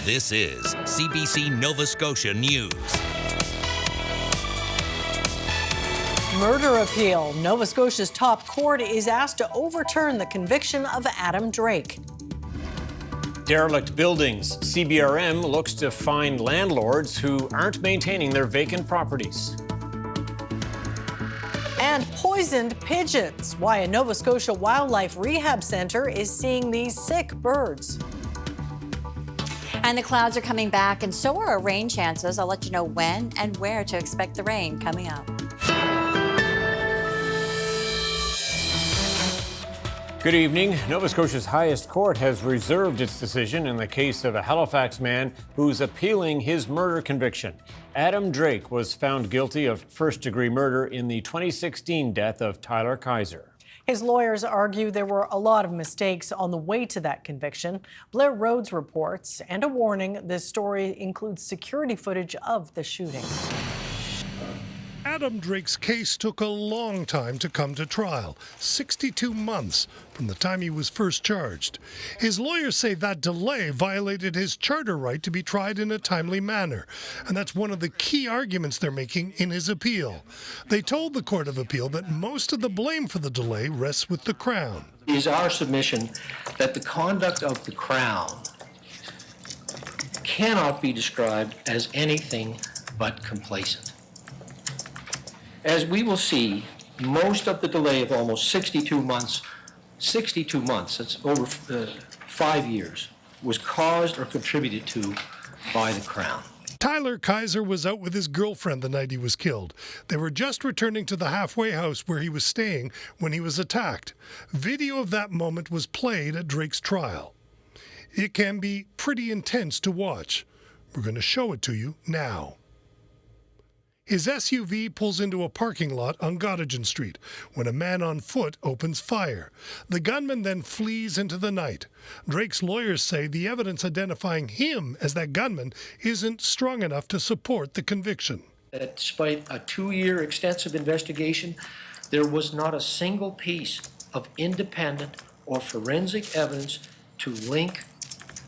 This is CBC Nova Scotia News. Murder appeal. Nova Scotia's top court is asked to overturn the conviction of Adam Drake. Derelict buildings. CBRM looks to find landlords who aren't maintaining their vacant properties. And poisoned pigeons. Why a Nova Scotia Wildlife Rehab Centre is seeing these sick birds. And the clouds are coming back, and so are our rain chances. I'll let you know when and where to expect the rain coming up. Good evening. Nova Scotia's highest court has reserved its decision in the case of a Halifax man who's appealing his murder conviction. Adam Drake was found guilty of first-degree murder in the 2016 death of Tyler Kaiser. His lawyers argue there were a lot of mistakes on the way to that conviction. Blair Rhodes reports, and a warning, this story includes security footage of the shooting. Adam Drake's case took a long time to come to trial, 62 months from the time he was first charged. His lawyers say that delay violated his charter right to be tried in a timely manner, and that's one of the key arguments they're making in his appeal. They told the Court of Appeal that most of the blame for the delay rests with the Crown. It is our submission that the conduct of the Crown cannot be described as anything but complacent. As we will see, most of the delay of almost 62 months, that's over 5 years, was caused or contributed to by the Crown. Tyler Kaiser was out with his girlfriend the night he was killed. They were just returning to the halfway house where he was staying when he was attacked. Video of that moment was played at Drake's trial. It can be pretty intense to watch. We're going to show it to you now. His SUV pulls into a parking lot on Gottingen Street when a man on foot opens fire. The gunman then flees into the night. Drake's lawyers say the evidence identifying him as that gunman isn't strong enough to support the conviction. Despite a 2-year extensive investigation, there was not a single piece of independent or forensic evidence to link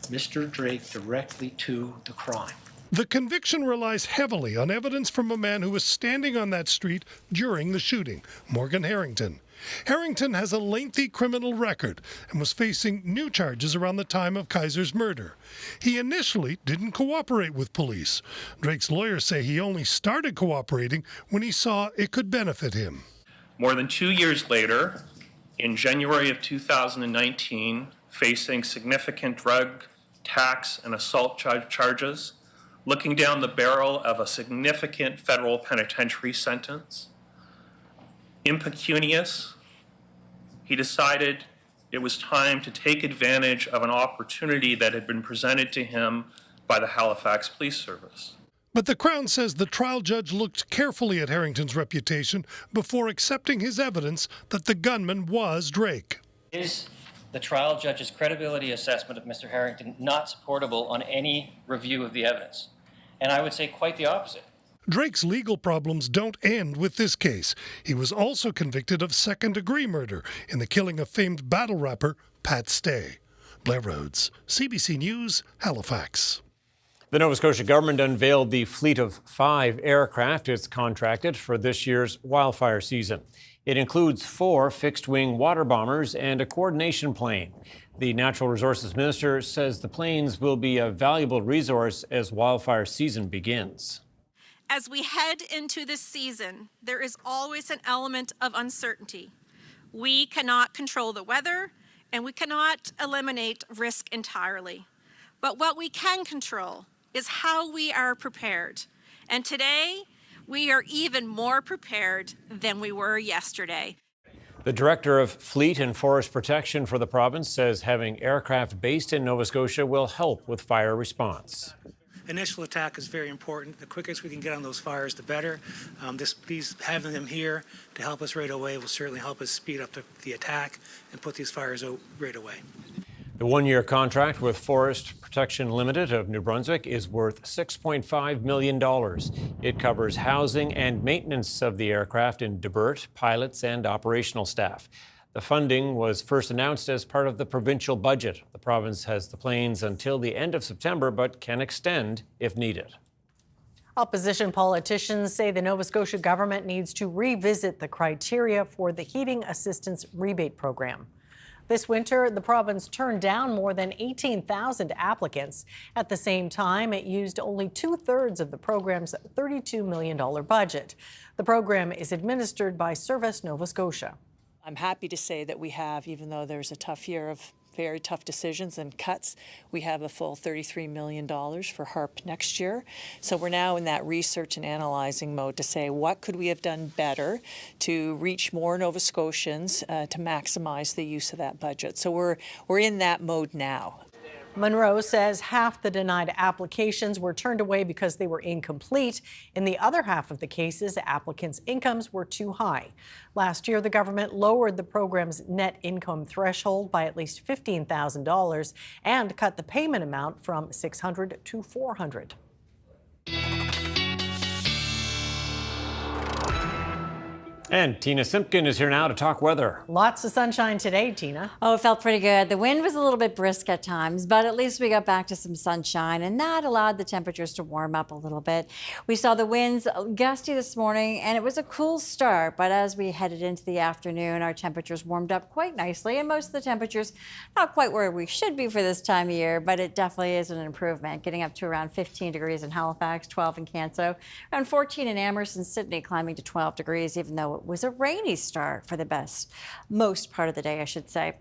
Mr. Drake directly to the crime. The conviction relies heavily on evidence from a man who was standing on that street during the shooting, Morgan Harrington. Harrington has a lengthy criminal record and was facing new charges around the time of Kaiser's murder. He initially didn't cooperate with police. Drake's lawyers say he only started cooperating when he saw it could benefit him. More than 2 years later, in January of 2019, facing significant drug, tax, and assault charges, looking down the barrel of a significant federal penitentiary sentence, impecunious, he decided it was time to take advantage of an opportunity that had been presented to him by the Halifax Police Service. But the Crown says the trial judge looked carefully at Harrington's reputation before accepting his evidence that the gunman was Drake. Is the trial judge's credibility assessment of Mr. Harrington not supportable on any review of the evidence? And I would say quite the opposite. Drake's legal problems don't end with this case. He was also convicted of second-degree murder in the killing of famed battle rapper Pat Stay. Blair Rhodes, CBC News, Halifax. The Nova Scotia government unveiled the fleet of 5 aircraft it's contracted for this year's wildfire season. It includes 4 fixed-wing water bombers and a coordination plane. The Natural Resources Minister says the planes will be a valuable resource as wildfire season begins. As we head into this season, there is always an element of uncertainty. We cannot control the weather, and we cannot eliminate risk entirely. But what we can control is how we are prepared. And today, we are even more prepared than we were yesterday. The Director of Fleet and Forest Protection for the province says having aircraft based in Nova Scotia will help with fire response. Initial attack is very important. The quickest we can get on those fires, the better. Having them here to help us right away will certainly help us speed up the attack and put these fires out right away. The 1-year contract with Forest Protection Limited of New Brunswick is worth $6.5 million. It covers housing and maintenance of the aircraft in Debert, pilots, and operational staff. The funding was first announced as part of the provincial budget. The province has the planes until the end of September, but can extend if needed. Opposition politicians say the Nova Scotia government needs to revisit the criteria for the heating assistance rebate program. This winter, the province turned down more than 18,000 applicants. At the same time, it used only 2/3 of the program's $32 million budget. The program is administered by Service Nova Scotia. I'm happy to say that we have, even though there's a tough year of very tough decisions and cuts, we have a full $33 million for HARP next year. So we're now in that research and analyzing mode to say what could we have done better to reach more Nova Scotians to maximize the use of that budget. So we're in that mode now. Monroe says half the denied applications were turned away because they were incomplete. In the other half of the cases, applicants' incomes were too high. Last year, the government lowered the program's net income threshold by at least $15,000 and cut the payment amount from $600 to $400. And Tina Simpkin is here now to talk weather. Lots of sunshine today, Tina. Oh, it felt pretty good. The wind was a little bit brisk at times, but at least we got back to some sunshine, and that allowed the temperatures to warm up a little bit. We saw the winds gusty this morning, and it was a cool start, but as we headed into the afternoon, our temperatures warmed up quite nicely, and most of the temperatures not quite where we should be for this time of year, but it definitely is an improvement, getting up to around 15 degrees in Halifax, 12 in Canso, around 14 in Amherst and Sydney, climbing to 12 degrees, even though it was a rainy start for the most part of the day, I should say.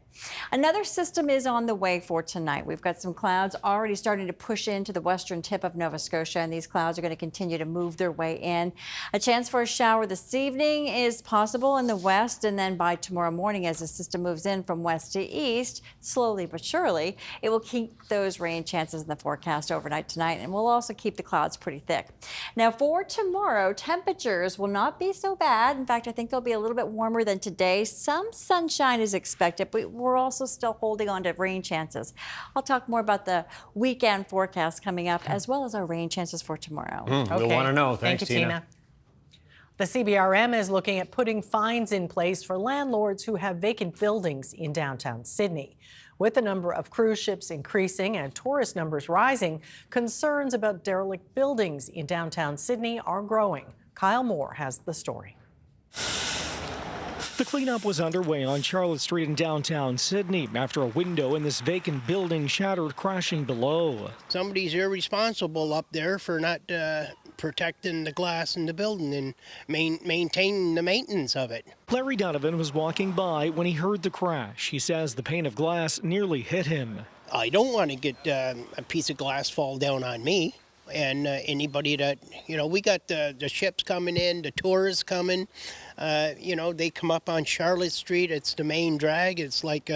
Another system is on the way for tonight. We've got some clouds already starting to push into the western tip of Nova Scotia, and these clouds are going to continue to move their way in. A chance for a shower this evening is possible in the west, and then by tomorrow morning, as the system moves in from west to east, slowly but surely, it will keep those rain chances in the forecast overnight tonight, and we'll also keep the clouds pretty thick. Now, for tomorrow, temperatures will not be so bad. In fact, I think they'll be a little bit warmer than today. Some sunshine is expected, but we're also still holding on to rain chances. I'll talk more about the weekend forecast coming up, as well as our rain chances for tomorrow. We'll want to know. Thanks, Thank you, Tina. The CBRM is looking at putting fines in place for landlords who have vacant buildings in downtown Sydney. With the number of cruise ships increasing and tourist numbers rising, concerns about derelict buildings in downtown Sydney are growing. Kyle Moore has the story. The cleanup was underway on Charlotte Street in downtown Sydney after a window in this vacant building shattered, crashing below. Somebody's irresponsible up there for not protecting the glass in the building and maintaining the maintenance of it. Larry Donovan was walking by when he heard the crash. He says the pane of glass nearly hit him. I don't want to get a piece of glass fall down on me. And anybody that, we got the ships coming in, the tourists coming, they come up on Charlotte Street. It's the main drag. It's like,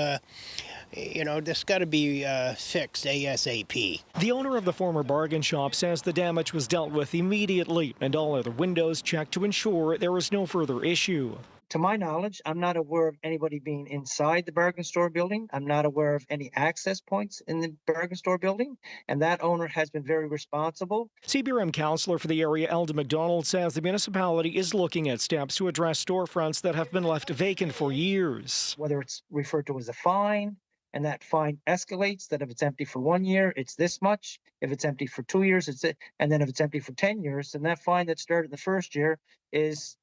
this got to be fixed ASAP. The owner of the former bargain shop says the damage was dealt with immediately and all other windows checked to ensure there was no further issue. To my knowledge, I'm not aware of anybody being inside the bargain store building. I'm not aware of any access points in the bargain store building, and that owner has been very responsible. CBRM councillor for the area, Eldon McDonald, says the municipality is looking at steps to address storefronts that have been left vacant for years. Whether it's referred to as a fine, and that fine escalates, that if it's empty for 1 year, it's this much. If it's empty for 2 years, it's it. And then if it's empty for 10 years, then that fine that started in the first year is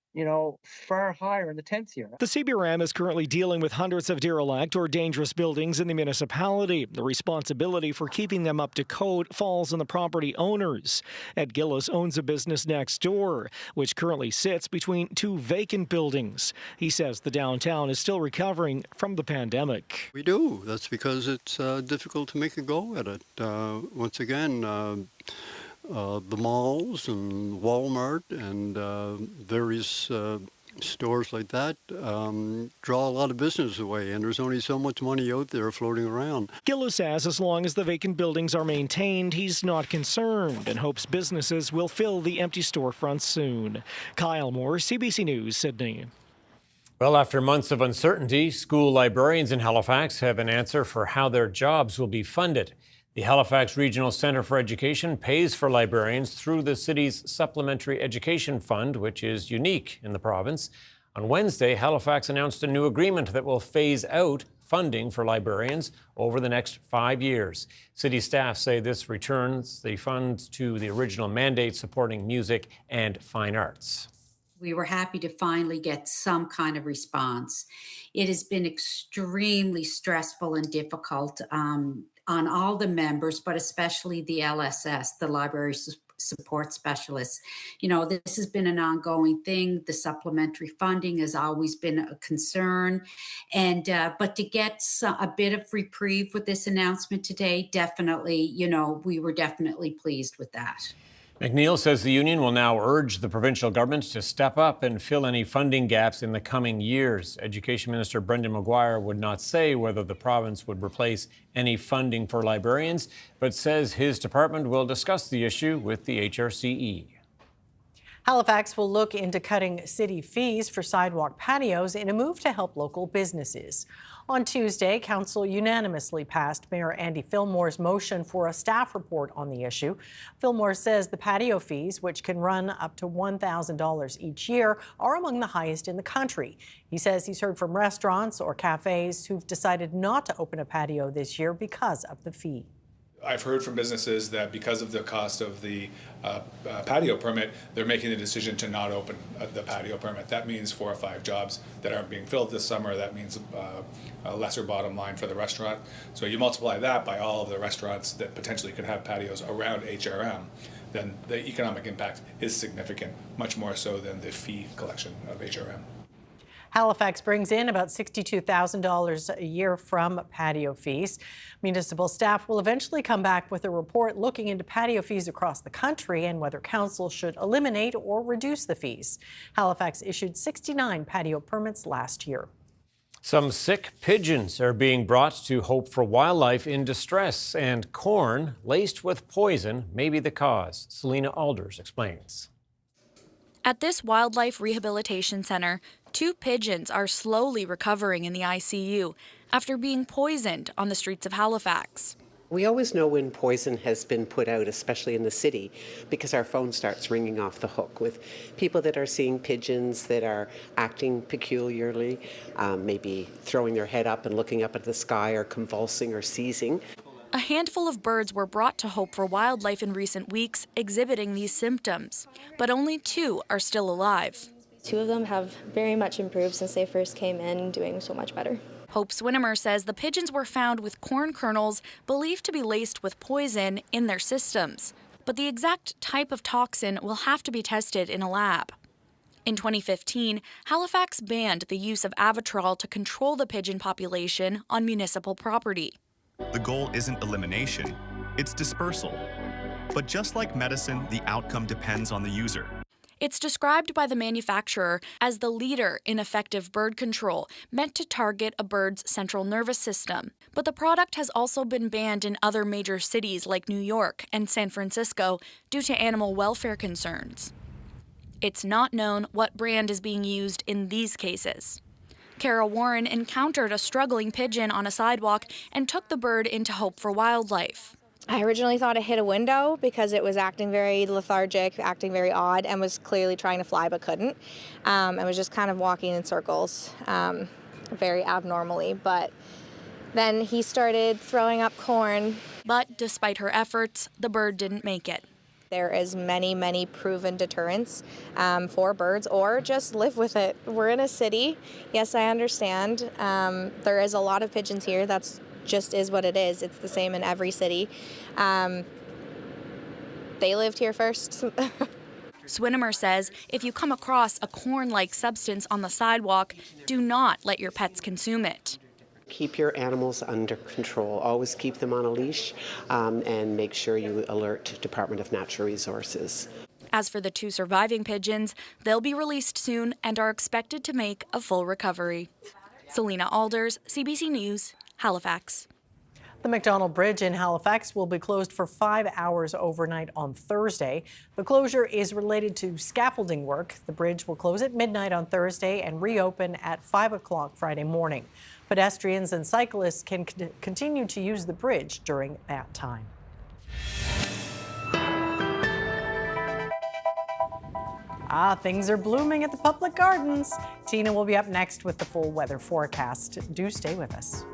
far higher in the 10th year. The CBRM is currently dealing with hundreds of derelict or dangerous buildings in the municipality. The responsibility for keeping them up to code falls on the property owners. Ed Gillis owns a business next door, which currently sits between two vacant buildings. He says the downtown is still recovering from the pandemic. We do. That's because it's difficult to make a go at it. Once again, the malls and Walmart and various stores like that draw a lot of business away, and there's only so much money out there floating around. Gillis says as long as the vacant buildings are maintained, he's not concerned and hopes businesses will fill the empty storefronts soon. Kyle Moore, CBC News, Sydney. Well, after months of uncertainty, school librarians in Halifax have an answer for how their jobs will be funded. The Halifax Regional Centre for Education pays for librarians through the city's Supplementary Education Fund, which is unique in the province. On Wednesday, Halifax announced a new agreement that will phase out funding for librarians over the next 5 years. City staff say this returns the funds to the original mandate supporting music and fine arts. We were happy to finally get some kind of response. It has been extremely stressful and difficult on all the members, but especially the LSS, the Library Support Specialists. You know, this has been an ongoing thing. The supplementary funding has always been a concern. And but to get a bit of reprieve with this announcement today, definitely, you know, we were definitely pleased with that. McNeil says the union will now urge the provincial government to step up and fill any funding gaps in the coming years. Education Minister Brendan Maguire would not say whether the province would replace any funding for librarians, but says his department will discuss the issue with the HRCE. Halifax will look into cutting city fees for sidewalk patios in a move to help local businesses. On Tuesday, Council unanimously passed Mayor Andy Fillmore's motion for a staff report on the issue. Fillmore says the patio fees, which can run up to $1,000 each year, are among the highest in the country. He says he's heard from restaurants or cafes who've decided not to open a patio this year because of the fee. I've heard from businesses that because of the cost of the patio permit, they're making the decision to not open the patio permit. That means 4 or 5 jobs that aren't being filled this summer. That means a lesser bottom line for the restaurant. So you multiply that by all of the restaurants that potentially could have patios around HRM, then the economic impact is significant, much more so than the fee collection of HRM. Halifax brings in about $62,000 a year from patio fees. Municipal staff will eventually come back with a report looking into patio fees across the country and whether council should eliminate or reduce the fees. Halifax issued 69 patio permits last year. Some sick pigeons are being brought to Hope for Wildlife in distress, and corn laced with poison may be the cause. Selena Alders explains. At this wildlife rehabilitation center, 2 pigeons are slowly recovering in the ICU after being poisoned on the streets of Halifax. We always know when poison has been put out, especially in the city, because our phone starts ringing off the hook with people that are seeing pigeons that are acting peculiarly, maybe throwing their head up and looking up at the sky or convulsing or seizing. A handful of birds were brought to Hope for Wildlife in recent weeks exhibiting these symptoms, but only 2 are still alive. 2 of them have very much improved since they first came in, doing so much better. Hope Swinimer says the pigeons were found with corn kernels believed to be laced with poison in their systems, but the exact type of toxin will have to be tested in a lab. In 2015, Halifax banned the use of Avitrol to control the pigeon population on municipal property. The goal isn't elimination, it's dispersal. But just like medicine, the outcome depends on the user. It's described by the manufacturer as the leader in effective bird control, meant to target a bird's central nervous system. But the product has also been banned in other major cities like New York and San Francisco due to animal welfare concerns. It's not known what brand is being used in these cases. Kara Warren encountered a struggling pigeon on a sidewalk and took the bird into Hope for Wildlife. I originally thought it hit a window because it was acting very lethargic, acting very odd, and was clearly trying to fly but couldn't. And was just kind of walking in circles, very abnormally. But then he started throwing up corn. But despite her efforts, the bird didn't make it. There is many proven deterrents for birds, or just live with it. We're in a city. Yes, I understand. There is a lot of pigeons here. That's just is what it is. It's the same in every city. They lived here first. Swinimer says if you come across a corn-like substance on the sidewalk, do not let your pets consume it. Keep your animals under control. Always keep them on a leash and make sure you alert Department of Natural Resources. As for the 2 surviving pigeons, they'll be released soon and are expected to make a full recovery. Selena Alders, CBC News, Halifax. The McDonald Bridge in Halifax will be closed for 5 hours overnight on Thursday. The closure is related to scaffolding work. The bridge will close at midnight on Thursday and reopen at 5 o'clock Friday morning. Pedestrians and cyclists can continue to use the bridge during that time. Things are blooming at the public gardens. Tina will be up next with the full weather forecast. Do stay with us.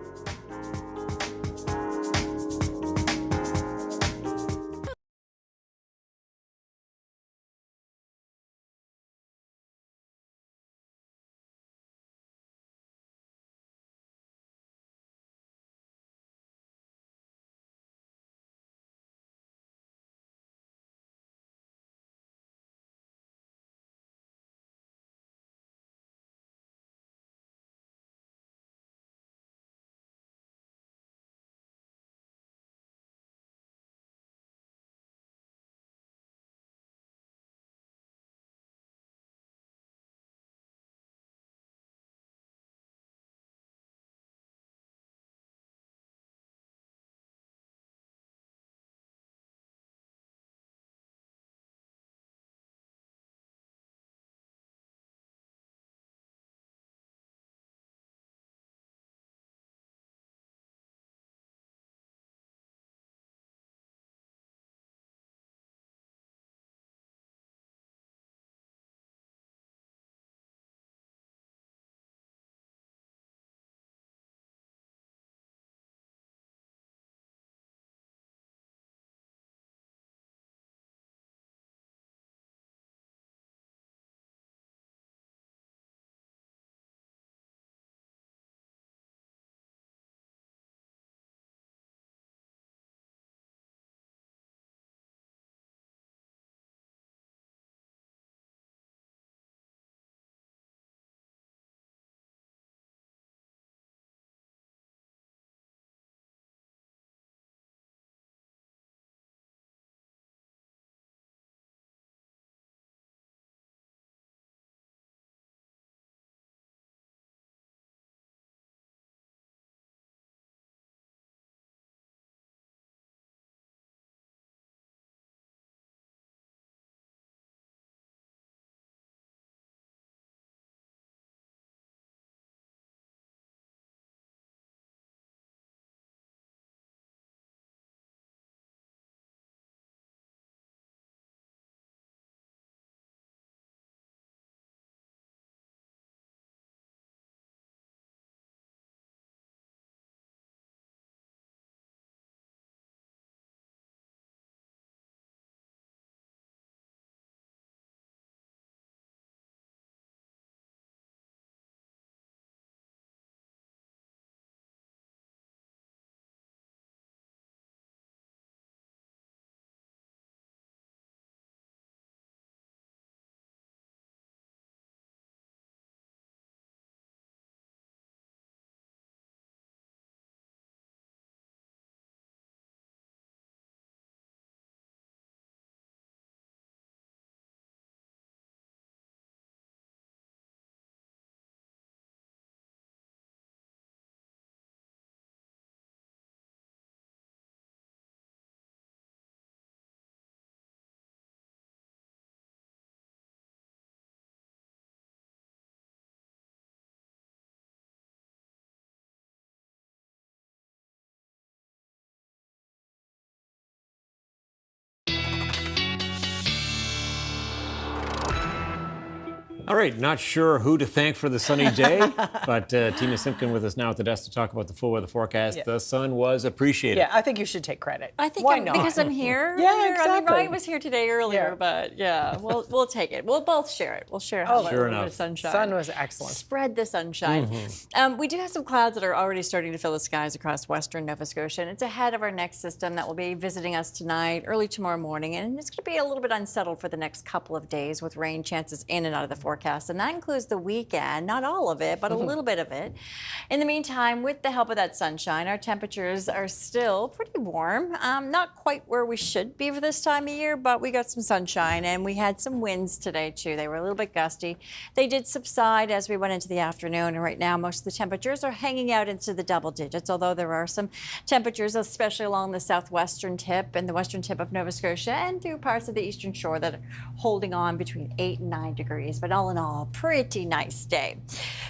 All right, not sure who to thank for the sunny day, but Tina Simpkin with us now at the desk to talk about the full weather forecast. Yeah. The sun was appreciated. Yeah, I think you should take credit. I think Why not? because I'm here. Yeah, exactly. I mean, Ryan was here today earlier, Yeah. but yeah, we'll take it. We'll both share it. We'll share how Sure much enough. sunshine. Sun was excellent. Spread the sunshine. We do have some clouds that are already starting to fill the skies across western Nova Scotia, and it's ahead of our next system that will be visiting us tonight, early tomorrow morning, and it's going to be a little bit unsettled for the next couple of days with rain chances in and out of the forecast, and that includes the weekend, not all of it, but a little bit of it. In the meantime, with the help of that sunshine, our temperatures are still pretty warm. Not quite where we should be for this time of year, but we got some sunshine and we had some winds today too. They were a little bit gusty. They did subside as we went into the afternoon, and right now most of the temperatures are hanging out into the double digits, although there are some temperatures, especially along the southwestern tip and the western tip of Nova Scotia and through parts of the eastern shore, that are holding on between 8 and 9 degrees. But all all in all, pretty nice day.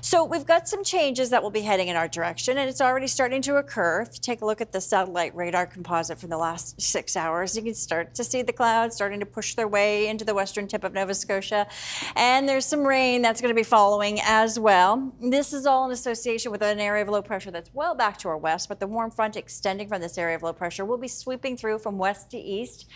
So we've got some changes that will be heading in our direction, and it's already starting to occur. If you take a look at the satellite radar composite from the last 6 hours, you can start to see the clouds starting to push their way into the western tip of Nova Scotia. And there's some rain that's going to be following as well. This is all in association with an area of low pressure that's well back to our west, but the warm front extending from this area of low pressure will be sweeping through from west to east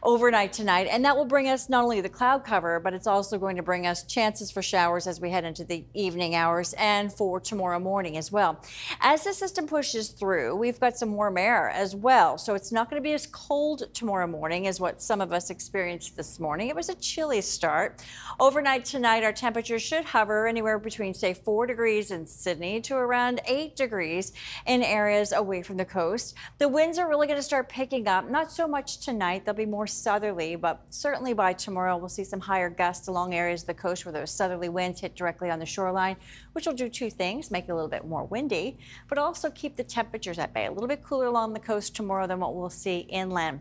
overnight tonight, and that will bring us not only the cloud cover, but it's also going to bring us chances for showers as we head into the evening hours and for tomorrow morning as well. As the system pushes through, we've got some warm air as well, so it's not going to be as cold tomorrow morning as what some of us experienced this morning. It was a chilly start. Overnight tonight, our temperatures should hover anywhere between, say, 4 degrees in Sydney to around 8 degrees in areas away from the coast. The winds are really going to start picking up, not so much tonight. They'll be more southerly, but certainly by tomorrow we'll see some higher gusts along areas of the coast where those southerly winds hit directly on the shoreline, which will do two things: make it a little bit more windy, but also keep the temperatures at bay. A little bit cooler along the coast tomorrow than what we'll see inland.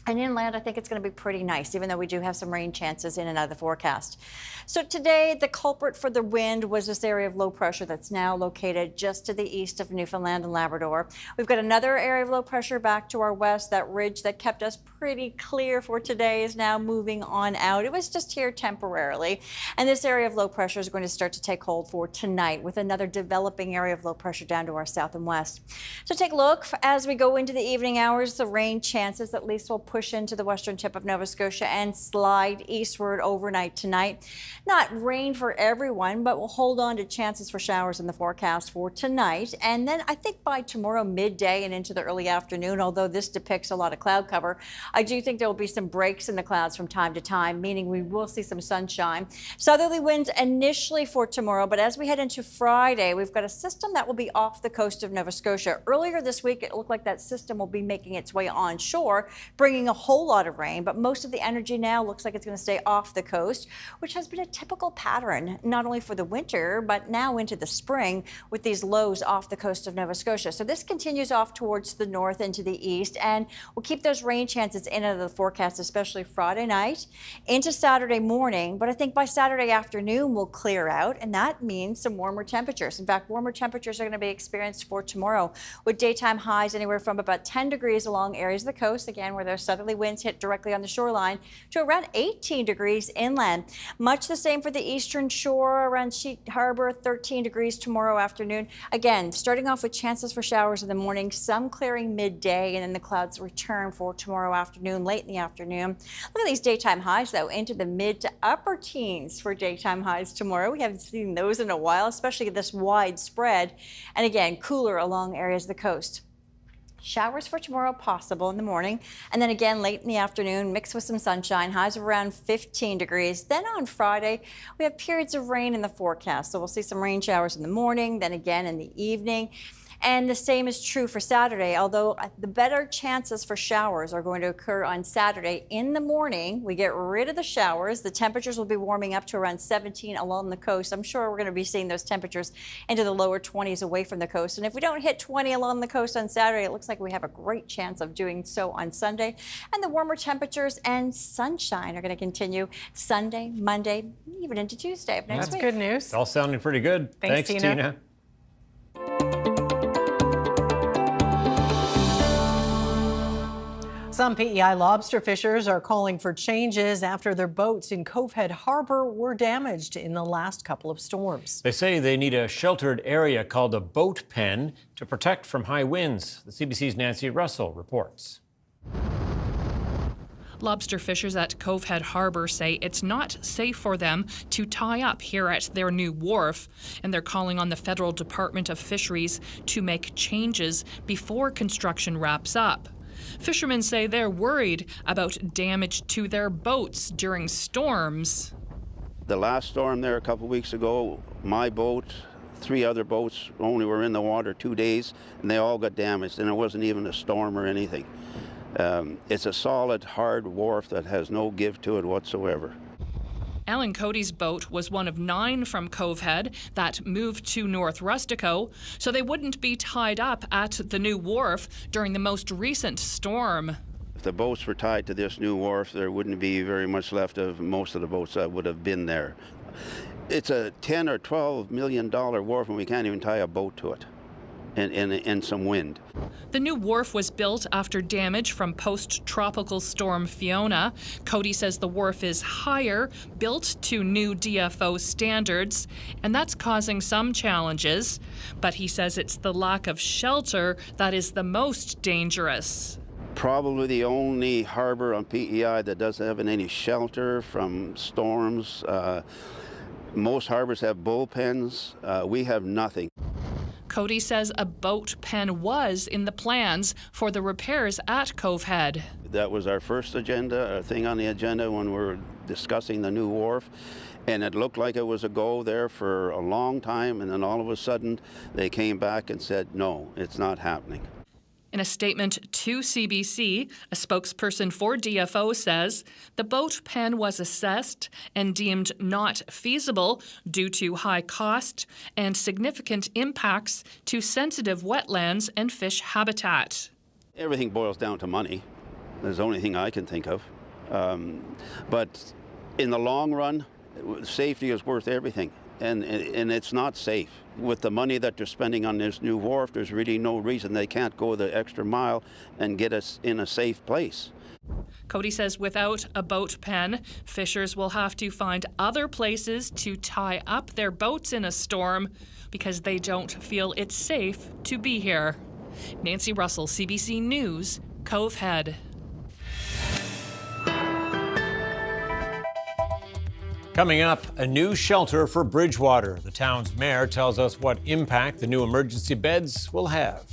And inland, I think it's going to be pretty nice, even though we do have some rain chances in and out of the forecast. So today, the culprit for the wind was this area of low pressure that's now located just to the east of Newfoundland and Labrador. We've got another area of low pressure back to our west. That ridge that kept us pretty clear for today is now moving on out. It was just here temporarily. And this area of low pressure is going to start to take hold for tonight with another developing area of low pressure down to our south and west. So take a look as we go into the evening hours. The rain chances at least will push into the western tip of Nova Scotia and slide eastward overnight tonight. Not rain for everyone, but we'll hold on to chances for showers in the forecast for tonight. And then I think by tomorrow midday and into the early afternoon, although this depicts a lot of cloud cover, I do think there will be some breaks in the clouds from time to time, meaning we will see some sunshine. Southerly winds initially for tomorrow, but as we head into Friday, we've got a system that will be off the coast of Nova Scotia. Earlier this week, it looked like that system will be making its way onshore, bringing a whole lot of rain, but most of the energy now looks like it's going to stay off the coast, which has been a typical pattern, not only for the winter, but now into the spring with these lows off the coast of Nova Scotia. So this continues off towards the north into the east, and we'll keep those rain chances in and out of the forecast, especially Friday night into Saturday morning. But I think by Saturday afternoon, we'll clear out, and that means some warmer temperatures. In fact, warmer temperatures are going to be experienced for tomorrow with daytime highs anywhere from about 10 degrees along areas of the coast, again, where those southerly winds hit directly on the shoreline, to around 18 degrees inland. Much the same for the eastern shore around Sheet Harbor, 13 degrees tomorrow afternoon. Again, starting off with chances for showers in the morning, some clearing midday, and then the clouds return for tomorrow afternoon, late in the afternoon. Look at these daytime highs, though, into the mid to upper teens for daytime highs tomorrow. We haven't seen those in a while, especially this wide spread. And again, cooler along areas of the coast. Showers for tomorrow possible in the morning, and then again late in the afternoon, mixed with some sunshine, highs of around 15 degrees. Then on Friday, we have periods of rain in the forecast. So we'll see some rain showers in the morning, then again in the evening. And the same is true for Saturday, although the better chances for showers are going to occur on Saturday in the morning. We get rid of the showers. The temperatures will be warming up to around 17 along the coast. I'm sure we're going to be seeing those temperatures into the lower 20s away from the coast. And if we don't hit 20 along the coast on Saturday, it looks like we have a great chance of doing so on Sunday. And the warmer temperatures and sunshine are going to continue Sunday, Monday, even into Tuesday of next week. That's good news. It's all sounding pretty good. Thanks, Tina. Some PEI lobster fishers are calling for changes after their boats in Covehead Harbor were damaged in the last couple of storms. They say they need a sheltered area called a boat pen to protect from high winds. The CBC's Nancy Russell reports. Lobster fishers at Covehead Harbor say it's not safe for them to tie up here at their new wharf, and they're calling on the Federal Department of Fisheries to make changes before construction wraps up. Fishermen say they're worried about damage to their boats during storms. The last storm there a couple weeks ago, my boat, 3 other boats only were in the water 2 days, and they all got damaged, and it wasn't even a storm or anything. It's a solid, hard wharf that has no give to it whatsoever. Alan Cody's boat was one of 9 from Covehead that moved to North Rustico, so they wouldn't be tied up at the new wharf during the most recent storm. If the boats were tied to this new wharf, there wouldn't be very much left of most of the boats that would have been there. It's a $10 or $12 million wharf, and we can't even tie a boat to it in some wind. The new wharf was built after damage from post-tropical storm Fiona. Cody says the wharf is higher, built to new DFO standards, and that's causing some challenges. But he says it's the lack of shelter that is the most dangerous. Probably the only harbor on PEI that doesn't have any shelter from storms. Most harbors have bullpens. We have nothing. Cody says a boat pen was in the plans for the repairs at Cove Head. That was our first thing on the agenda when we were discussing the new wharf, and it looked like it was a go there for a long time, and then all of a sudden they came back and said, no, it's not happening. In a statement to CBC, a spokesperson for DFO says the boat pen was assessed and deemed not feasible due to high cost and significant impacts to sensitive wetlands and fish habitat. Everything boils down to money. That's the only thing I can think of. But in the long run, safety is worth everything, and it's not safe. With the money that they're spending on this new wharf, there's really no reason they can't go the extra mile and get us in a safe place. Cody says without a boat pen, fishers will have to find other places to tie up their boats in a storm because they don't feel it's safe to be here. Nancy Russell, CBC News, Cove Head. Coming up, a new shelter for Bridgewater. The town's mayor tells us what impact the new emergency beds will have.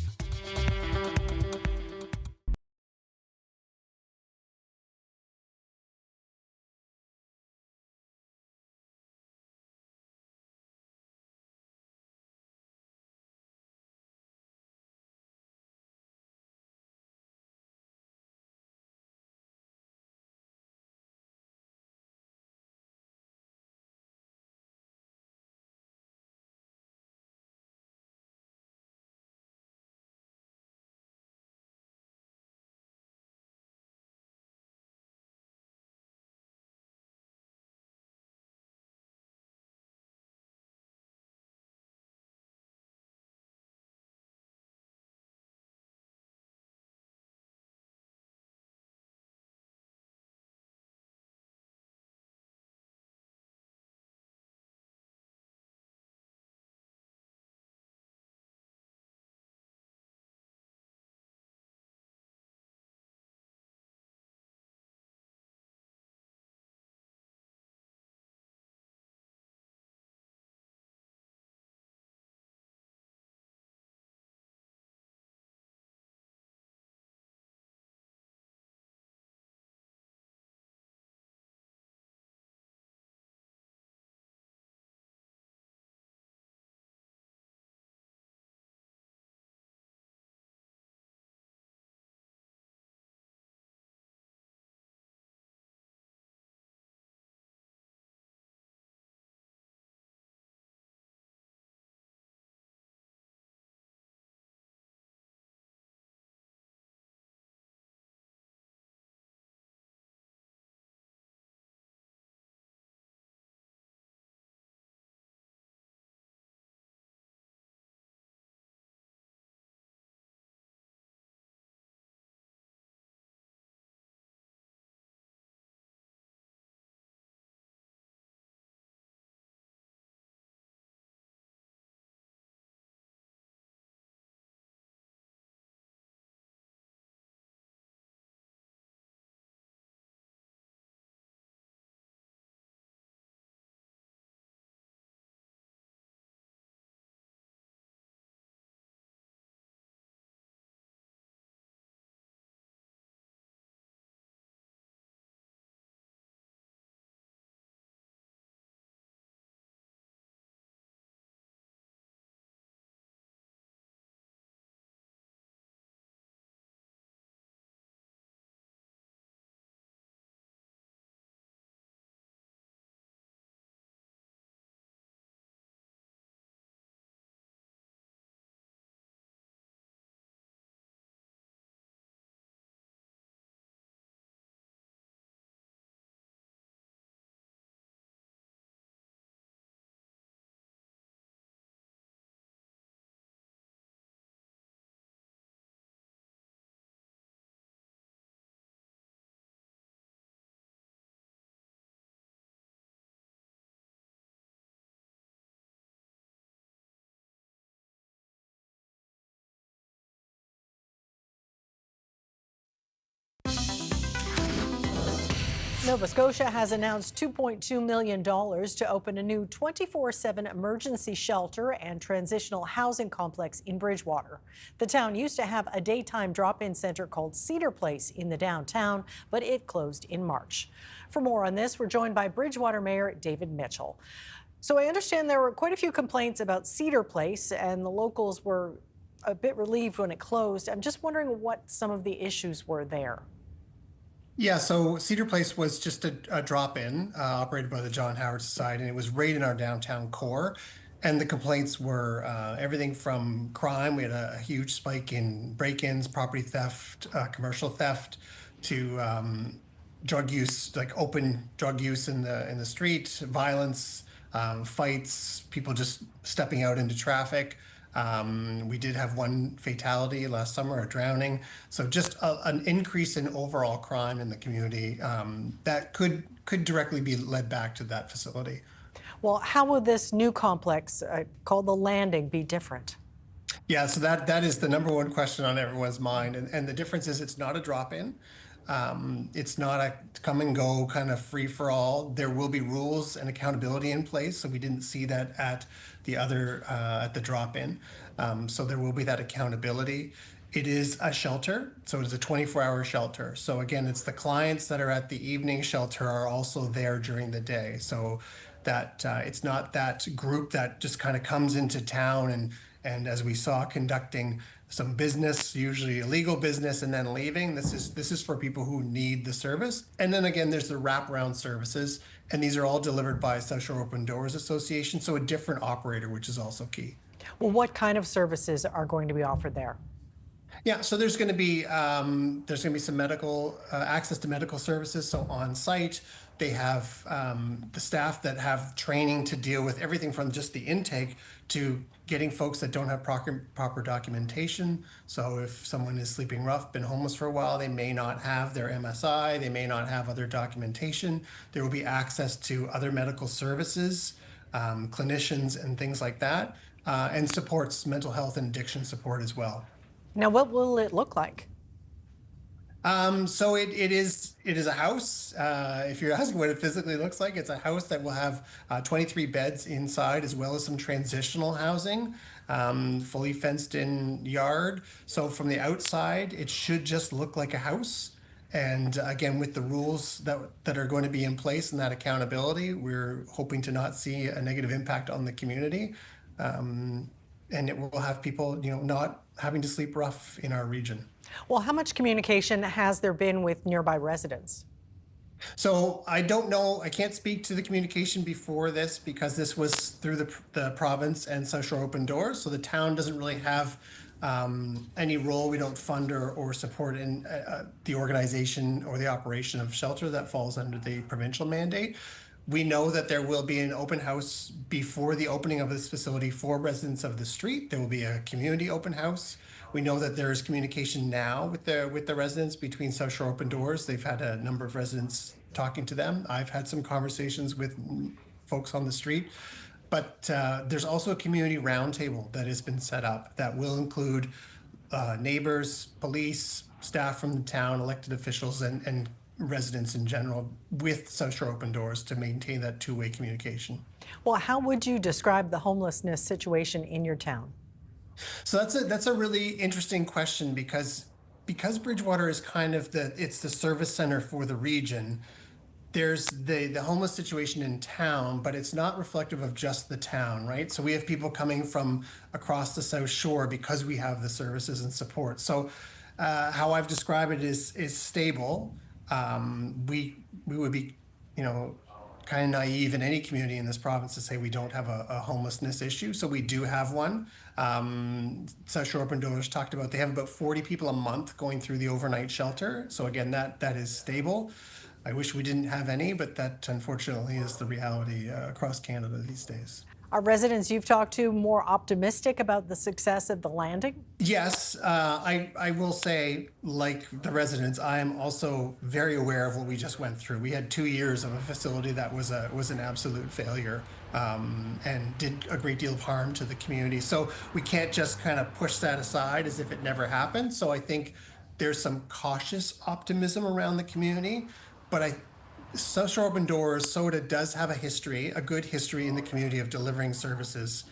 Nova Scotia has announced $2.2 million to open a new 24/7 emergency shelter and transitional housing complex in Bridgewater. The town used to have a daytime drop-in center called Cedar Place in the downtown, but it closed in March. For more on this, we're joined by Bridgewater Mayor David Mitchell. So I understand there were quite a few complaints about Cedar Place, and the locals were a bit relieved when it closed. I'm just wondering what some of the issues were there. Yeah, so Cedar Place was just a drop-in operated by the John Howard Society, and it was right in our downtown core. And the complaints were everything from crime. We had a huge spike in break-ins, property theft, commercial theft, to drug use, like open drug use in the street, violence, fights, people just stepping out into traffic. We did have one fatality last summer, a drowning. So just an increase in overall crime in the community that could directly be led back to that facility. Well, how will this new complex called The Landing be different? Yeah, so that is the number one question on everyone's mind. And the difference is it's not a drop-in. It's not a come and go kind of free for all. There will be rules and accountability in place. So we didn't see that at the other, at the drop-in. So there will be that accountability. It is a shelter, so it is a 24-hour shelter. So again, it's the clients that are at the evening shelter are also there during the day. So that it's not that group that just kind of comes into town and as we saw, conducting some business, usually illegal business, and then leaving. This is for people who need the service. And then again, there's the wraparound services, and these are all delivered by South Shore Open Doors Association, so a different operator, which is also key. Well, what kind of services are going to be offered there? Yeah, so there's going to be some medical access to medical services. So on site, they have the staff that have training to deal with everything from just the intake to getting folks that don't have proper documentation. So if someone is sleeping rough, been homeless for a while, they may not have their MSI, they may not have other documentation. There will be access to other medical services, clinicians and things like that, and supports mental health and addiction support as well. Now, what will it look like? So it is a house. If you're asking what it physically looks like, it's a house that will have 23 beds inside, as well as some transitional housing, fully fenced in yard. So from the outside, it should just look like a house. And again, with the rules that are going to be in place and that accountability, we're hoping to not see a negative impact on the community. And it will have people, not having to sleep rough in our region. Well, how much communication has there been with nearby residents? So I don't know. I can't speak to the communication before this because this was through the province and South Shore Open Doors. So the town doesn't really have any role. We don't fund or support in the organization or the operation of shelter that falls under the provincial mandate. We know that there will be an open house before the opening of this facility for residents of the street. There will be a community open house. We know that there is communication now with the residents between South Shore Open Doors. They've had a number of residents talking to them. I've had some conversations with folks on the street. But there's also a community roundtable that has been set up that will include neighbors, police, staff from the town, elected officials, and residents in general with South Shore Open Doors to maintain that two-way communication. Well, how would you describe the homelessness situation in your town? So that's a really interesting question because Bridgewater is kind of it's the service center for the region. There's the homeless situation in town, but it's not reflective of just the town, right? So we have people coming from across the South Shore because we have the services and support. So how I've described it is stable. We would be, kind of naive in any community in this province to say we don't have a homelessness issue. So we do have one. South Shore Open Doors talked about they have about 40 people a month going through the overnight shelter. So again, that is stable. I wish we didn't have any, but that unfortunately is the reality across Canada these days. Are residents you've talked to more optimistic about the success of the landing? Yes, I will say, like the residents, I am also very aware of what we just went through. We had 2 years of a facility that was an absolute failure and did a great deal of harm to the community. So we can't just kind of push that aside as if it never happened. So I think there's some cautious optimism around the community, but South Shore Open Doors, SOTA does have a good history in the community of delivering services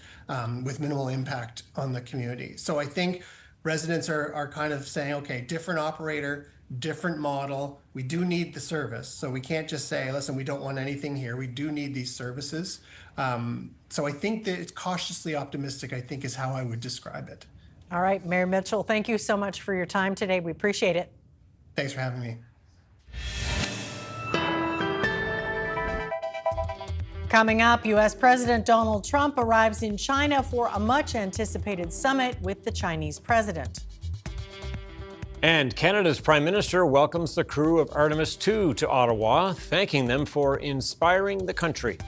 with minimal impact on the community. So I think residents are kind of saying, okay, different operator, different model. We do need the service. So we can't just say, listen, we don't want anything here. We do need these services. So I think that it's cautiously optimistic, I think, is how I would describe it. All right, Mayor Mitchell, thank you so much for your time today. We appreciate it. Thanks for having me. Coming up, U.S. President Donald Trump arrives in China for a much-anticipated summit with the Chinese president. And Canada's Prime Minister welcomes the crew of Artemis II to Ottawa, thanking them for inspiring the country.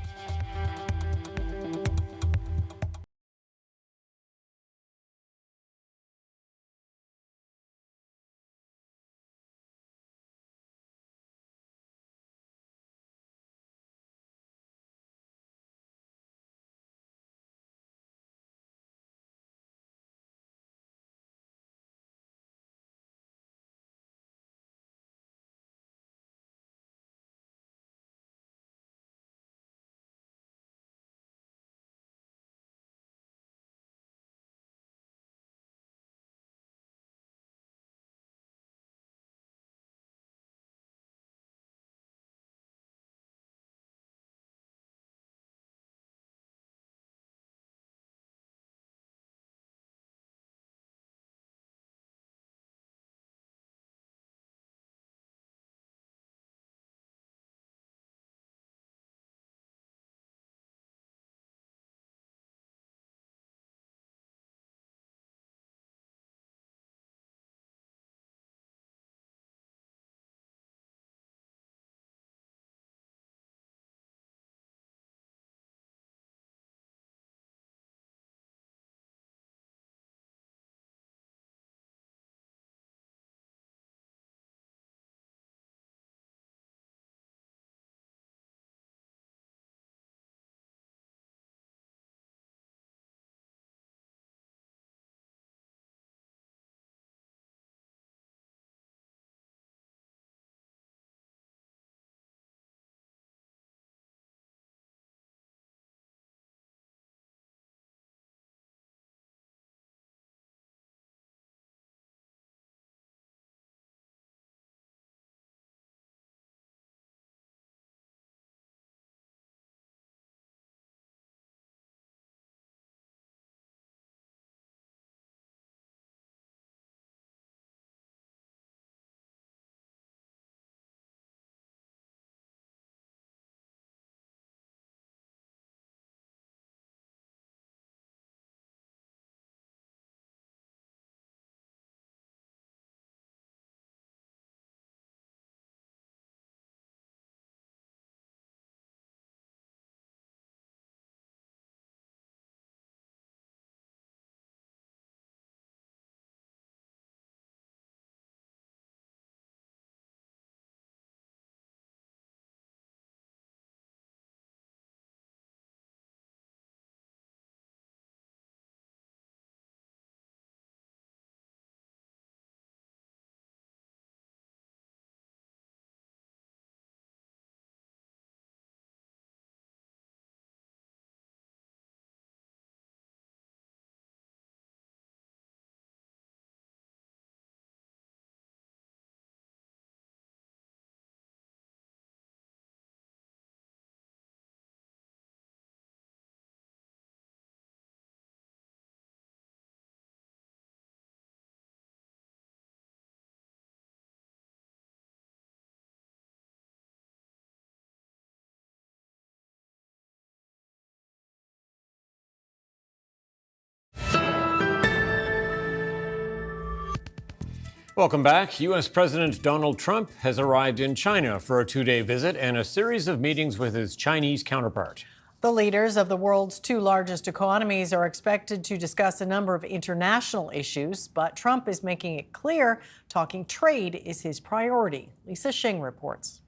Welcome back. U.S. President Donald Trump has arrived in China for a two-day visit and a series of meetings with his Chinese counterpart. The leaders of the world's two largest economies are expected to discuss a number of international issues, but Trump is making it clear talking trade is his priority. Lisa Shing reports.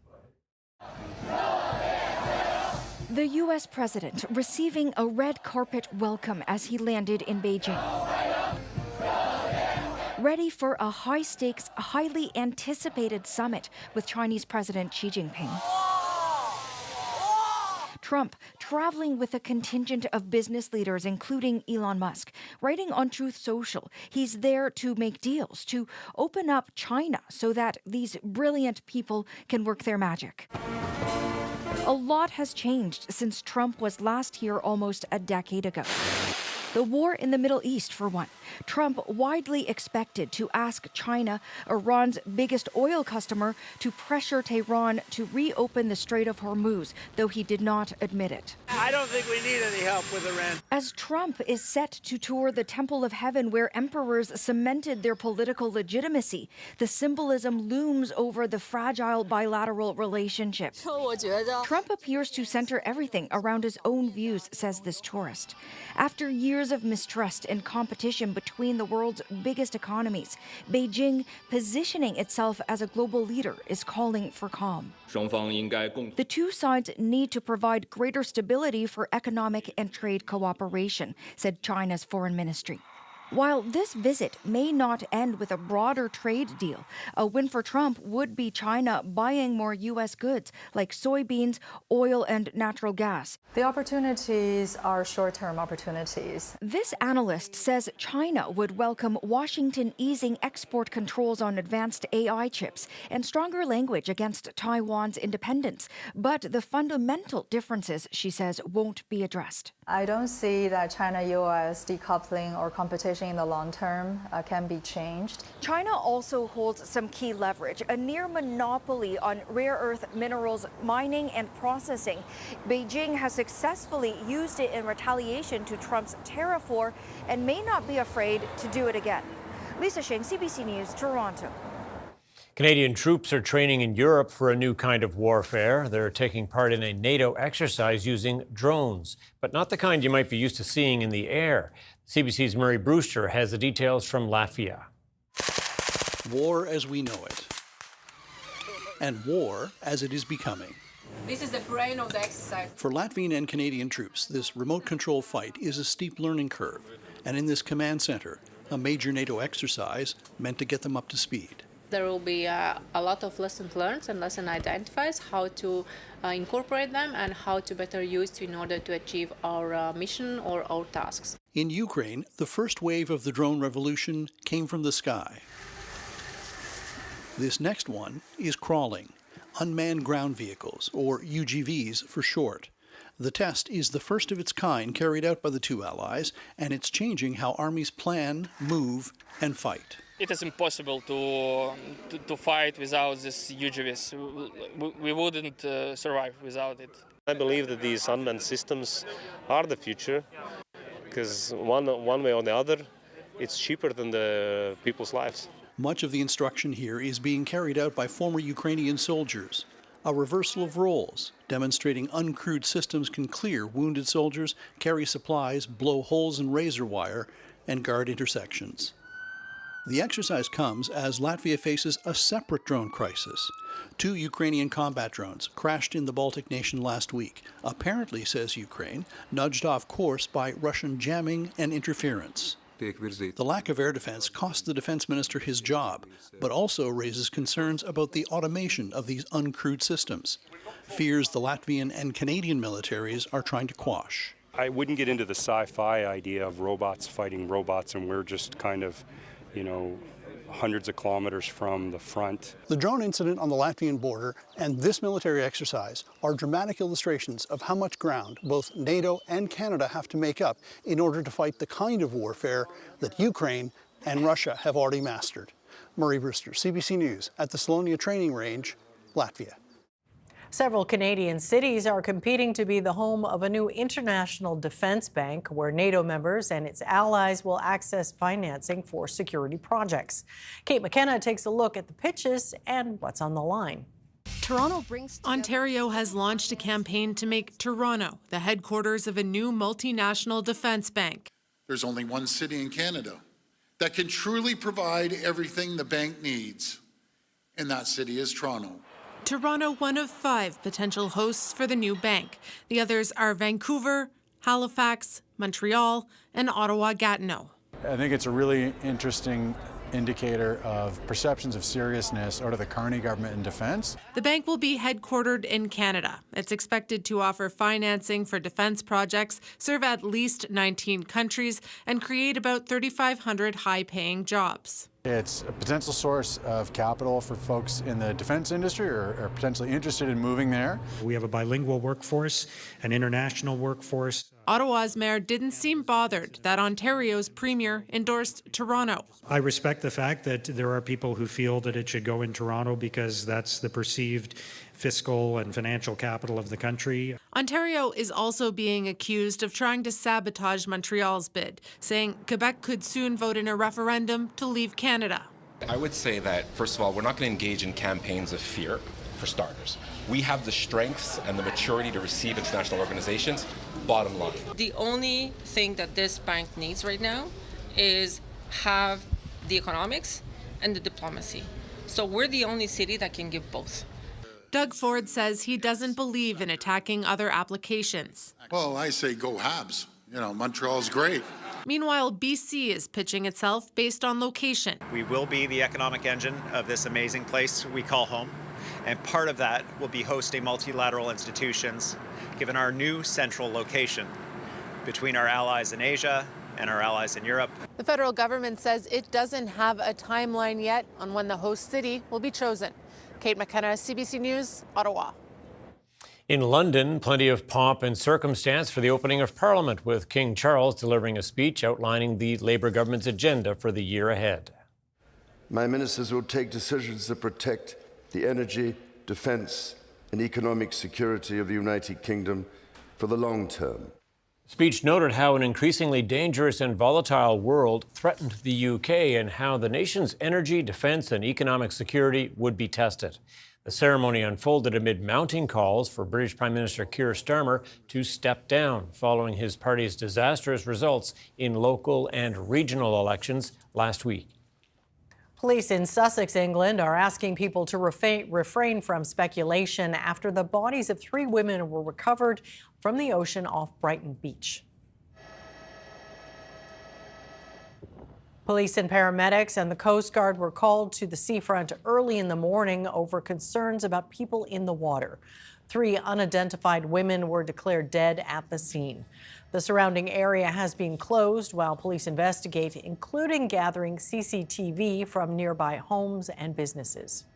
The U.S. president receiving a red carpet welcome as he landed in Beijing. Ready for a high-stakes, highly anticipated summit with Chinese President Xi Jinping. Trump traveling with a contingent of business leaders, including Elon Musk, writing on Truth Social, he's there to make deals, to open up China so that these brilliant people can work their magic. A lot has changed since Trump was last here almost a decade ago. The war in the Middle East, for one. Trump widely expected to ask China, Iran's biggest oil customer, to pressure Tehran to reopen the Strait of Hormuz, though he did not admit it. I don't think we need any help with Iran. As Trump is set to tour the Temple of Heaven where emperors cemented their political legitimacy, the symbolism looms over the fragile bilateral relationship. Trump appears to center everything around his own views, says this tourist. After years of mistrust and competition between the world's biggest economies, Beijing, positioning itself as a global leader, is calling for calm. The two sides need to provide greater stability for economic and trade cooperation, said China's foreign ministry. While this visit may not end with a broader trade deal, a win for Trump would be China buying more U.S. goods like soybeans, oil, and natural gas. The opportunities are short-term opportunities. This analyst says China would welcome Washington easing export controls on advanced AI chips and stronger language against Taiwan's independence. But the fundamental differences, she says, won't be addressed. I don't see that China-U.S. decoupling or competition in the long term can be changed. China also holds some key leverage, a near monopoly on rare earth minerals mining and processing. Beijing has successfully used it in retaliation to Trump's tariff war and may not be afraid to do it again. Lisa Sheng, CBC News, Toronto. Canadian troops are training in Europe for a new kind of warfare. They're taking part in a NATO exercise using drones, but not the kind you might be used to seeing in the air. CBC's Murray Brewster has the details from Latvia. War as we know it, and war as it is becoming. This is the brain of the exercise. For Latvian and Canadian troops, this remote control fight is a steep learning curve, and in this command center, a major NATO exercise meant to get them up to speed. There will be a lot of lessons learned and lesson identifies, how to incorporate them and how to better use in order to achieve our mission or our tasks. In Ukraine, the first wave of the drone revolution came from the sky. This next one is crawling, unmanned ground vehicles, or UGVs for short. The test is the first of its kind carried out by the two allies, and it's changing how armies plan, move, and fight. It is impossible to fight without this UGVs. We wouldn't survive without it. I believe that these unmanned systems are the future, because one way or the other, it's cheaper than the people's lives. Much of the instruction here is being carried out by former Ukrainian soldiers. A reversal of roles, demonstrating uncrewed systems can clear wounded soldiers, carry supplies, blow holes in razor wire, and guard intersections. The exercise comes as Latvia faces a separate drone crisis. 2 Ukrainian combat drones crashed in the Baltic nation last week, apparently, says Ukraine, nudged off course by Russian jamming and interference. The lack of air defense cost the defense minister his job, but also raises concerns about the automation of these uncrewed systems, fears the Latvian and Canadian militaries are trying to quash. I wouldn't get into the sci-fi idea of robots fighting robots and we're just kind of, hundreds of kilometers from the front. The drone incident on the Latvian border and this military exercise are dramatic illustrations of how much ground both NATO and Canada have to make up in order to fight the kind of warfare that Ukraine and Russia have already mastered. Murray Brewster, CBC News, at the Salonia Training Range, Latvia. Several Canadian cities are competing to be the home of a new international defense bank where NATO members and its allies will access financing for security projects. Kate McKenna takes a look at the pitches and what's on the line. Ontario has launched a campaign to make Toronto the headquarters of a new multinational defense bank. There's only one city in Canada that can truly provide everything the bank needs, and that city is Toronto. Toronto, one of 5 potential hosts for the new bank. The others are Vancouver, Halifax, Montreal, and Ottawa-Gatineau. I think it's a really interesting indicator of perceptions of seriousness out of the Carney government in defense. The bank will be headquartered in Canada. It's expected to offer financing for defense projects, serve at least 19 countries, and create about 3,500 high-paying jobs. It's a potential source of capital for folks in the defense industry or potentially interested in moving there. We have a bilingual workforce, an international workforce. Ottawa's mayor didn't seem bothered that Ontario's premier endorsed Toronto. I respect the fact that there are people who feel that it should go in Toronto because that's the perceived fiscal and financial capital of the country. Ontario is also being accused of trying to sabotage Montreal's bid, saying Quebec could soon vote in a referendum to leave Canada. I would say that, first of all, we're not going to engage in campaigns of fear, for starters. We have the strengths and the maturity to receive international organizations, bottom line. The only thing that this bank needs right now is have the economics and the diplomacy. So we're the only city that can give both. Doug Ford says he doesn't believe in attacking other applications. Well, I say go Habs. You know, Montreal's great. Meanwhile, BC is pitching itself based on location. We will be the economic engine of this amazing place we call home. And part of that will be hosting multilateral institutions, given our new central location between our allies in Asia and our allies in Europe. The federal government says it doesn't have a timeline yet on when the host city will be chosen. Kate McKenna, CBC News, Ottawa. In London, plenty of pomp and circumstance for the opening of Parliament, with King Charles delivering a speech outlining the Labour government's agenda for the year ahead. My ministers will take decisions that protect the energy, defence and economic security of the United Kingdom for the long term. The speech noted how an increasingly dangerous and volatile world threatened the UK and how the nation's energy, defence and economic security would be tested. The ceremony unfolded amid mounting calls for British Prime Minister Keir Starmer to step down following his party's disastrous results in local and regional elections last week. Police in Sussex, England, are asking people to refrain from speculation after the bodies of 3 women were recovered from the ocean off Brighton Beach. Police and paramedics and the Coast Guard were called to the seafront early in the morning over concerns about people in the water. 3 unidentified women were declared dead at the scene. The surrounding area has been closed while police investigate, including gathering CCTV from nearby homes and businesses.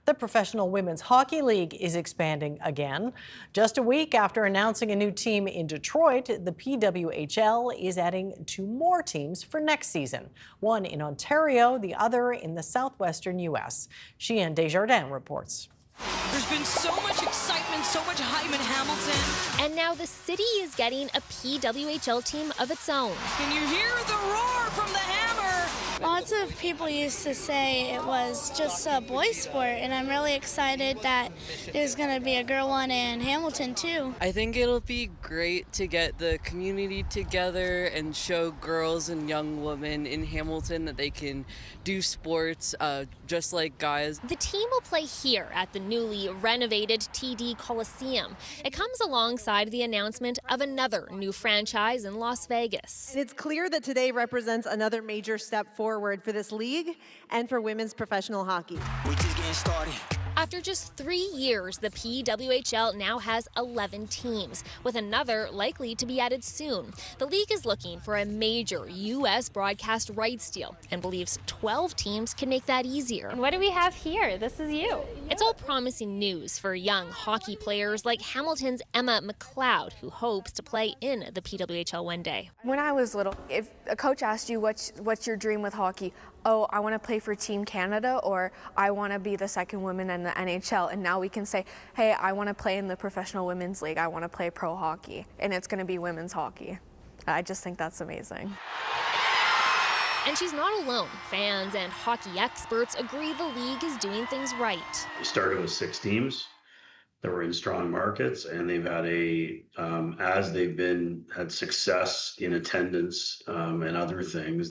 The Professional Women's Hockey League is expanding again. Just a week after announcing a new team in Detroit, the PWHL is adding 2 more teams for next season, one in Ontario, the other in the southwestern U.S. Sheehan Desjardins reports. There's been so much excitement, so much hype in Hamilton. And now the city is getting a PWHL team of its own. Can you hear the roar from the hammer? Lots of people used to say it was just a boys' sport, and I'm really excited that there's going to be a girl one in Hamilton, too. I think it'll be great to get the community together and show girls and young women in Hamilton that they can do sports just like guys. The team will play here at the newly renovated TD Coliseum. It comes alongside the announcement of another new franchise in Las Vegas. And it's clear that today represents another major step forward for this league and for women's professional hockey. We're just getting started. After just 3 years, the PWHL now has 11 teams, with another likely to be added soon. The league is looking for a major U.S. broadcast rights deal and believes 12 teams can make that easier. And what do we have here? This is you. It's all promising news for young hockey players like Hamilton's Emma McLeod, who hopes to play in the PWHL one day. When I was little, if a coach asked you what's your dream with hockey, oh, I want to play for Team Canada, or I want to be the second woman in the NHL. And now we can say, hey, I want to play in the Professional Women's League. I want to play pro hockey, and it's going to be women's hockey. I just think that's amazing. And she's not alone. Fans and hockey experts agree the league is doing things right. We started with 6 teams that were in strong markets, and they've had as they've had success in attendance and other things.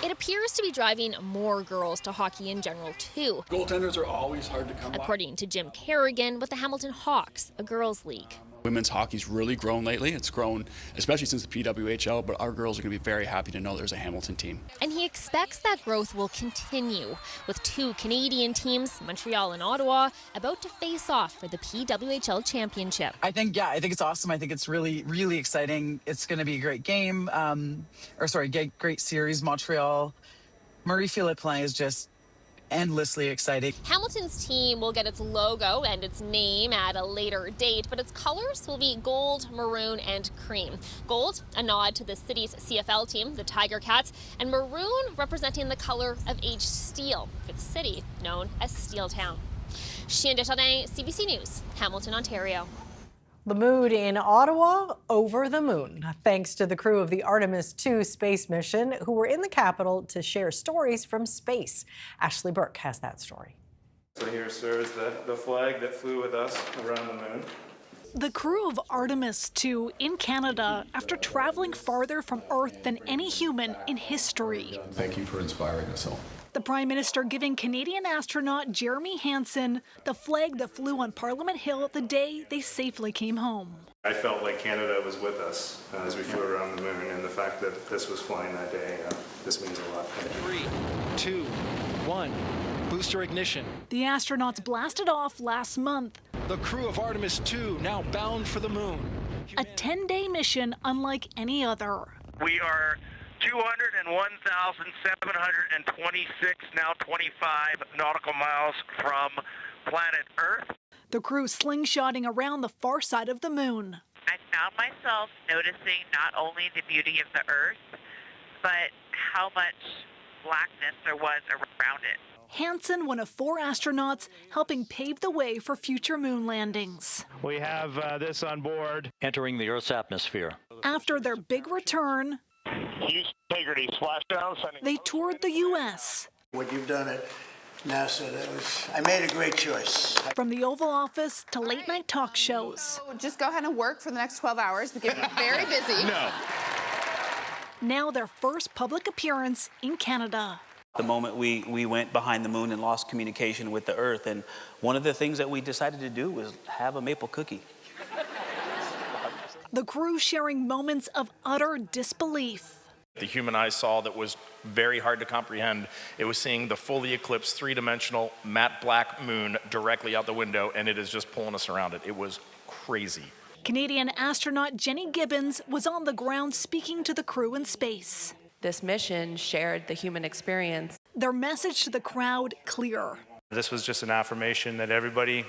It appears to be driving more girls to hockey in general, too. Goaltenders are always hard to come by. According to Jim Kerrigan with the Hamilton Hawks, a girls' league. Women's hockey's really grown lately. It's grown, especially since the PWHL, but our girls are going to be very happy to know there's a Hamilton team. And he expects that growth will continue, with two Canadian teams, Montreal and Ottawa, about to face off for the PWHL championship. I think it's awesome. I think it's really, really exciting. It's going to be a great game, great series. Montreal, Murray-Philip playing is just endlessly exciting. Hamilton's team will get its logo and its name at a later date, but its colors will be gold, maroon, and cream. Gold, a nod to the city's CFL team, the Tiger Cats, and maroon representing the color of aged steel for the city known as Steeltown. Chien Desjardins, CBC News, Hamilton, Ontario. The mood in Ottawa over the moon, thanks to the crew of the Artemis II space mission who were in the capital to share stories from space. Ashley Burke has that story. So here, sir, is the flag that flew with us around the moon. The crew of Artemis II in Canada after traveling farther from Earth than any human in history. Thank you for inspiring us all. The Prime Minister giving Canadian astronaut Jeremy Hansen the flag that flew on Parliament Hill the day they safely came home. I felt like Canada was with us as we flew around the moon, and the fact that this was flying that day, this means a lot. 3, 2, 1, booster ignition. The astronauts blasted off last month. The crew of Artemis II now bound for the moon. A 10-day mission unlike any other. We are 201,726, now 25 nautical miles from planet Earth. The crew slingshotting around the far side of the moon. I found myself noticing not only the beauty of the Earth, but how much blackness there was around it. Hansen, one of 4 astronauts, helping pave the way for future moon landings. We have this on board. Entering the Earth's atmosphere. After their big return, Integrity splashdown. they toured the U.S. What you've done at NASA, I made a great choice. From the Oval Office to late-night talk shows. So just go ahead and work for the next 12 hours. We get very busy. No. Now their first public appearance in Canada. The moment we went behind the moon and lost communication with the Earth, and one of the things that we decided to do was have a maple cookie. The crew sharing moments of utter disbelief. The human eye saw that was very hard to comprehend. It was seeing the fully eclipsed, three-dimensional, matte black moon directly out the window, and it is just pulling us around it. It was crazy. Canadian astronaut Jenny Gibbons was on the ground speaking to the crew in space. This mission shared the human experience. Their message to the crowd clear. This was just an affirmation that everybody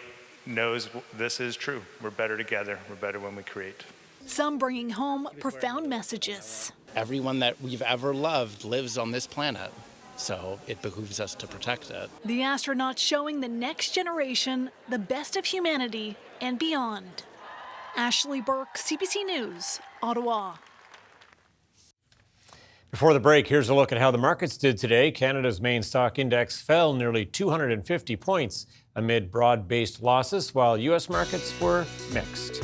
knows this is true. We're better together. We're better when we create. Some bringing home profound messages. Everyone that we've ever loved lives on this planet, so it behooves us to protect it. The astronauts showing the next generation the best of humanity and beyond. Ashley Burke, CBC News, Ottawa. Before the break, here's a look at how the markets did today. Canada's main stock index fell nearly 250 points amid broad-based losses, while U.S. markets were mixed.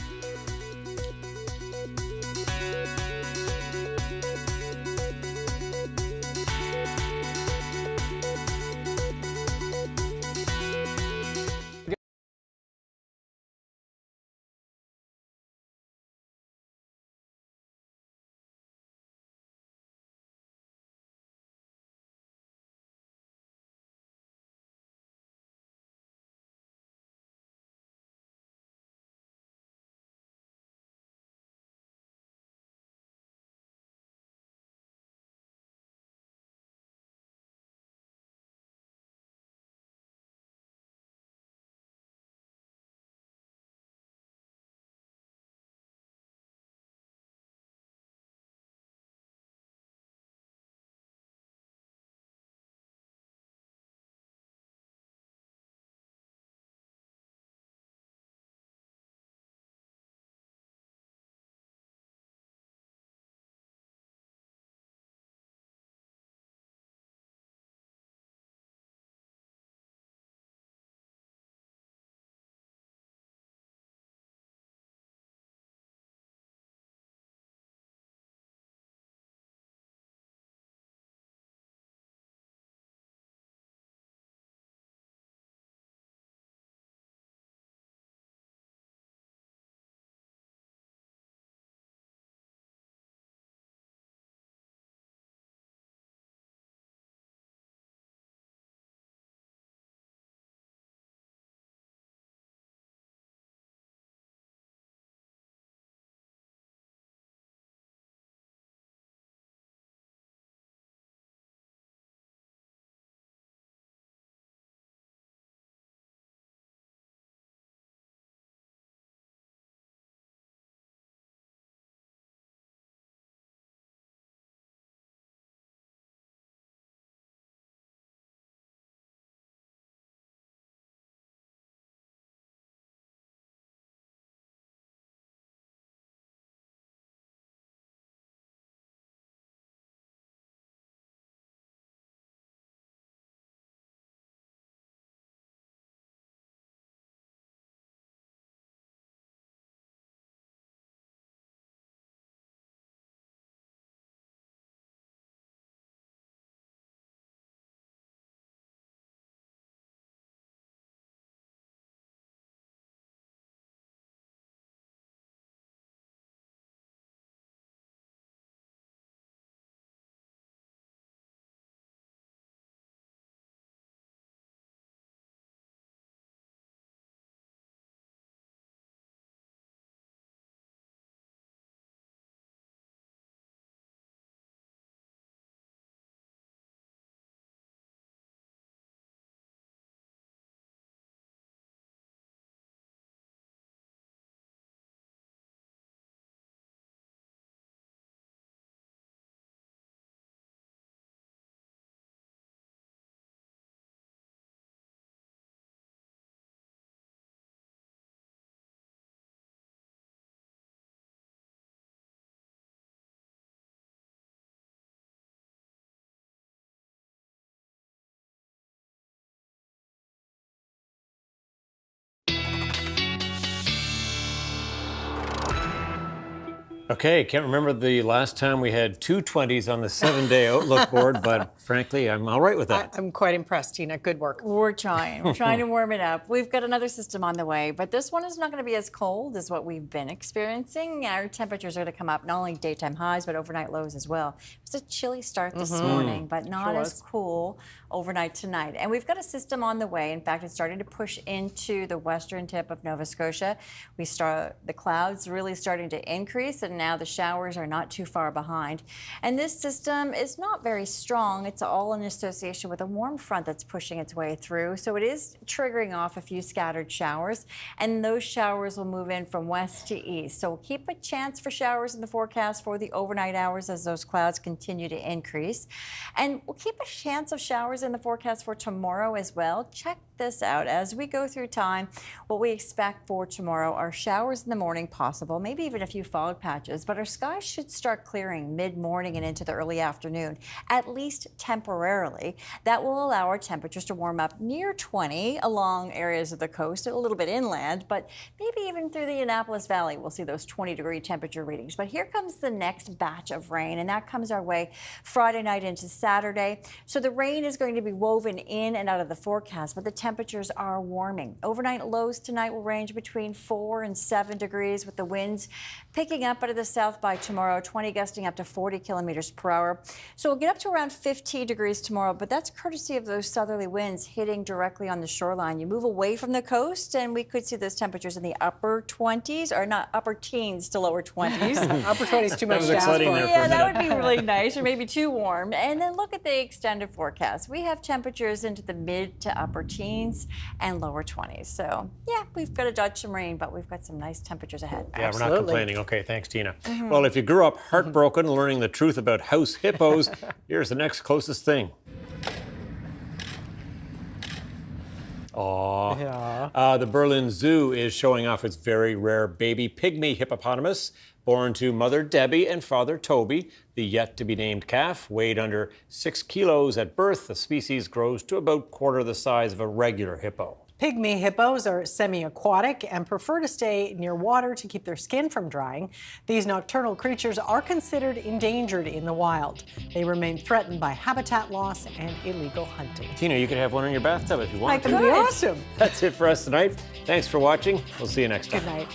Okay, can't remember the last time we had 2 20s on the 7-day outlook board, but frankly, I'm all right with that. I'm quite impressed, Tina. Good work. We're trying. We're trying to warm it up. We've got another system on the way, but this one is not going to be as cold as what we've been experiencing. Our temperatures are going to come up, not only daytime highs, but overnight lows as well. It was a chilly start this morning, but not as cool overnight tonight. And we've got a system on the way. In fact, it's starting to push into the western tip of Nova Scotia. The clouds really starting to increase, and now the showers are not too far behind. And this system is not very strong. It's all in association with a warm front that's pushing its way through. So it is triggering off a few scattered showers, and those showers will move in from west to east. So we'll keep a chance for showers in the forecast for the overnight hours as those clouds continue to increase. And we'll keep a chance of showers in the forecast for tomorrow as well. Check this out. As we go through time, what we expect for tomorrow are showers in the morning possible, maybe even a few fog patches, but our skies should start clearing mid-morning and into the early afternoon, at least temporarily. That will allow our temperatures to warm up near 20 along areas of the coast, a little bit inland, but maybe even through the Annapolis Valley, we'll see those 20-degree temperature readings. But here comes the next batch of rain, and that comes our way Friday night into Saturday. So the rain is going to be woven in and out of the forecast, but the temperatures are warming. Overnight lows tonight will range between 4 and 7 degrees, with the winds picking up out of the south by tomorrow, 20 gusting up to 40 kilometers per hour. So we'll get up to around 15 degrees tomorrow, but that's courtesy of those southerly winds hitting directly on the shoreline. You move away from the coast, and we could see those temperatures in the upper 20s, or not upper teens to lower 20s. Upper 20s too much gas. Yeah, that would be really nice, or maybe too warm. And then look at the extended forecast. We have temperatures into the mid to upper teens and lower 20s. So yeah, we've got to dodge some rain, but we've got some nice temperatures ahead. Yeah, Absolutely. we're not complaining. Okay, thanks, Tina. Well, if you grew up heartbroken learning the truth about house hippos, here's the next closest thing. Aww. Yeah. The Berlin Zoo is showing off its very rare baby pygmy hippopotamus, born to Mother Debbie and Father Toby. The yet-to-be-named calf weighed under 6 kilos at birth. The species grows to about quarter the size of a regular hippo. Pygmy hippos are semi-aquatic and prefer to stay near water to keep their skin from drying. These nocturnal creatures are considered endangered in the wild. They remain threatened by habitat loss and illegal hunting. Tina, you could have one in your bathtub if you want That could be awesome. That's it for us tonight. Thanks for watching. We'll see you next time. Good night.